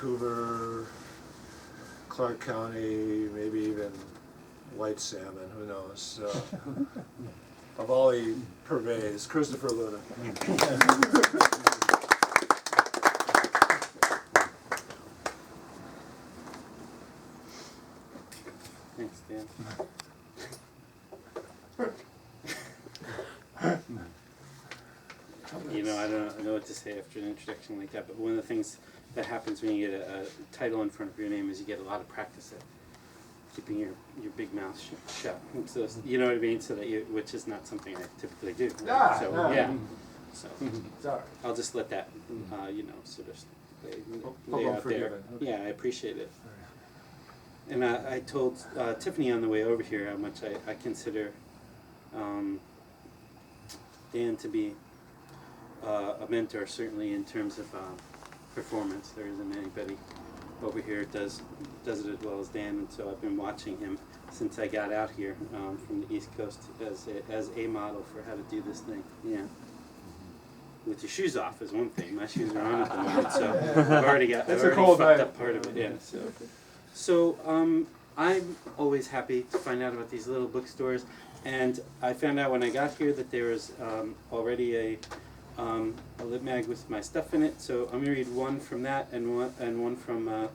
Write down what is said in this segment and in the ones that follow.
Vancouver, Clark County, maybe even white salmon, who knows. Of all he purveys, Christopher Luna. Thanks, Dan. You know, I don't know what to say after an introduction like that, but one of the things that happens when you get a title in front of your name is you get a lot of practice at keeping your big mouth shut. And so, you know what I mean? So that which is not something I typically do. Right? So, yeah. So I'll just let that, sort of lay out there. Okay. Yeah, I appreciate it. And I told Tiffany on the way over here how much I consider Dan to be a mentor, certainly in terms of performance. There isn't anybody over here does it as well as Dan, and so I've been watching him since I got out here from the East Coast as a model for how to do this thing. Yeah. With your shoes off is one thing. My shoes are on at the moment, so I've already fucked up part of it. Yeah. So I'm always happy to find out about these little bookstores, and I found out when I got here that there was already a lit mag with my stuff in it. So I'm gonna read one from that and one from a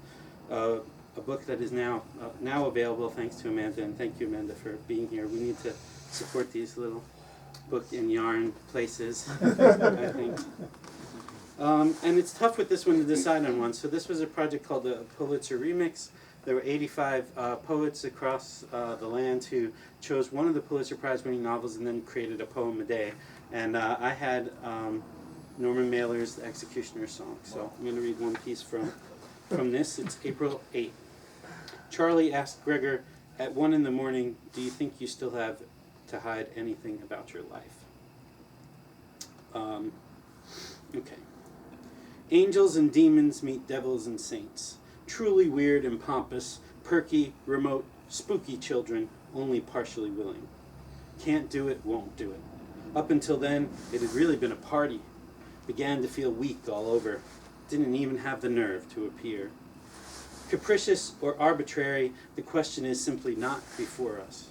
book that is now available thanks to Amanda, and thank you, Amanda, for being here. We need to support these little book and yarn places, I think. And it's tough with this one to decide on one. So this was a project called the Pulitzer Remix. There were 85 poets across the land who chose one of the Pulitzer Prize-winning novels and then created a poem a day. And I had Norman Mailer's The Executioner's Song. So I'm going to read one piece from this. It's April 8th. Charlie asked Gregor, at 1 a.m, do you think you still have to hide anything about your life? Okay. Angels and demons meet devils and saints. Truly weird and pompous, perky, remote, spooky children, only partially willing. Can't do it, won't do it. Up until then, it had really been a party. Began to feel weak all over. Didn't even have the nerve to appear. Capricious or arbitrary, the question is simply not before us.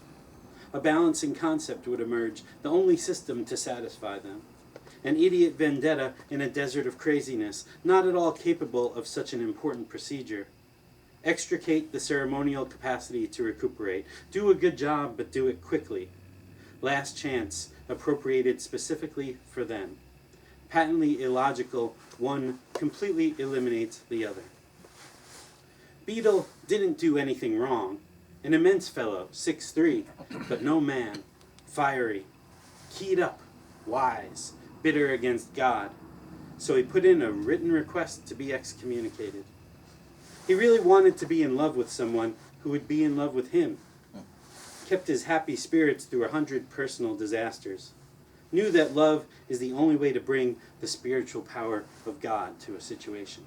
A balancing concept would emerge, the only system to satisfy them. An idiot vendetta in a desert of craziness, not at all capable of such an important procedure. Extricate the ceremonial capacity to recuperate. Do a good job, but do it quickly. Last chance, appropriated specifically for them. Patently illogical, one completely eliminates the other. Beetle didn't do anything wrong. An immense fellow, 6'3", but no man. Fiery, keyed up, wise, bitter against God. So he put in a written request to be excommunicated. He really wanted to be in love with someone who would be in love with him. Kept his happy spirits through 100 personal disasters. Knew that love is the only way to bring the spiritual power of God to a situation.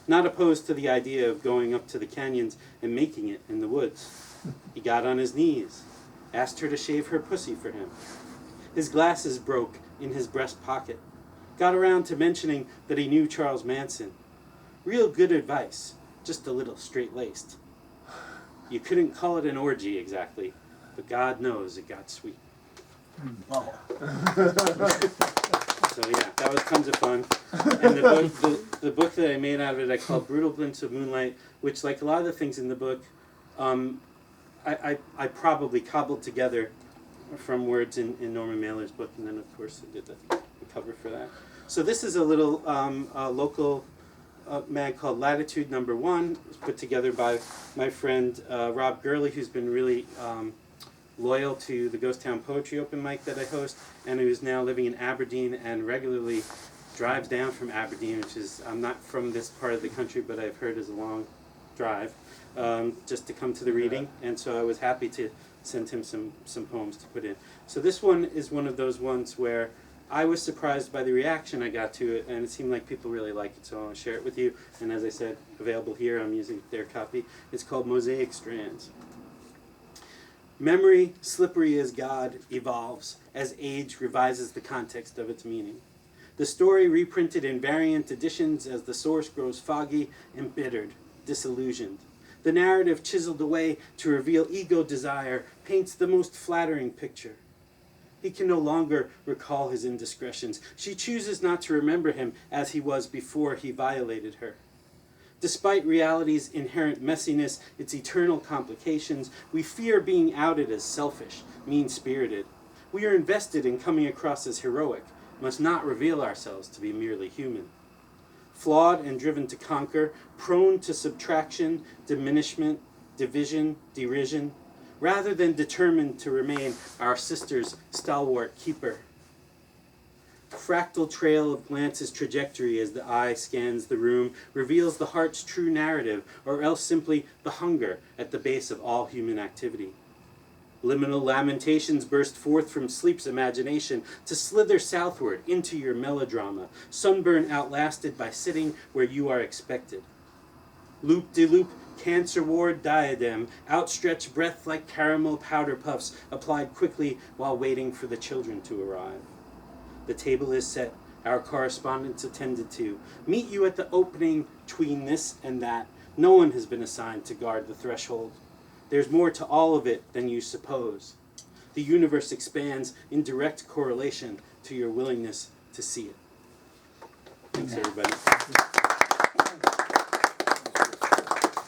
Not opposed to the idea of going up to the canyons and making it in the woods. He got on his knees, asked her to shave her pussy for him. His glasses broke in his breast pocket. Got around to mentioning that he knew Charles Manson. Real good advice, just a little straight-laced. You couldn't call it an orgy exactly, but God knows it got sweet. Oh. So yeah, that was tons of fun. And the book that I made out of it, I called Brutal Glimpse of Moonlight, which, like a lot of the things in the book, I probably cobbled together from words in Norman Mailer's book, and then of course I did the cover for that. So this is a little local mag called Latitude Number 1, put together by my friend Rob Gurley, who's been really loyal to the Ghost Town Poetry Open Mic that I host, and who's now living in Aberdeen and regularly drives down from Aberdeen, which is, I'm not from this part of the country, but I've heard is a long drive, just to come to the reading, and so I was happy to send him some poems to put in. So this one is one of those ones where I was surprised by the reaction I got to it, and it seemed like people really like it, so I want to share it with you. And as I said, available here, I'm using their copy. It's called Mosaic Strands. Memory, slippery as God, evolves as age revises the context of its meaning. The story reprinted in variant editions as the source grows foggy, embittered, disillusioned. The narrative chiseled away to reveal ego desire paints the most flattering picture. He can no longer recall his indiscretions. She chooses not to remember him as he was before he violated her. Despite reality's inherent messiness, its eternal complications, we fear being outed as selfish, mean-spirited. We are invested in coming across as heroic, must not reveal ourselves to be merely human. Flawed and driven to conquer, prone to subtraction, diminishment, division, derision, rather than determined to remain our sister's stalwart keeper. Fractal trail of glance's trajectory as the eye scans the room reveals the heart's true narrative, or else simply the hunger at the base of all human activity. Liminal lamentations burst forth from sleep's imagination to slither southward into your melodrama, sunburn outlasted by sitting where you are expected. Loop-de-loop, cancer ward diadem, outstretched breath like caramel powder puffs applied quickly while waiting for the children to arrive. The table is set, our correspondence attended to. Meet you at the opening between this and that. No one has been assigned to guard the threshold. There's more to all of it than you suppose. The universe expands in direct correlation to your willingness to see it. Thanks, everybody.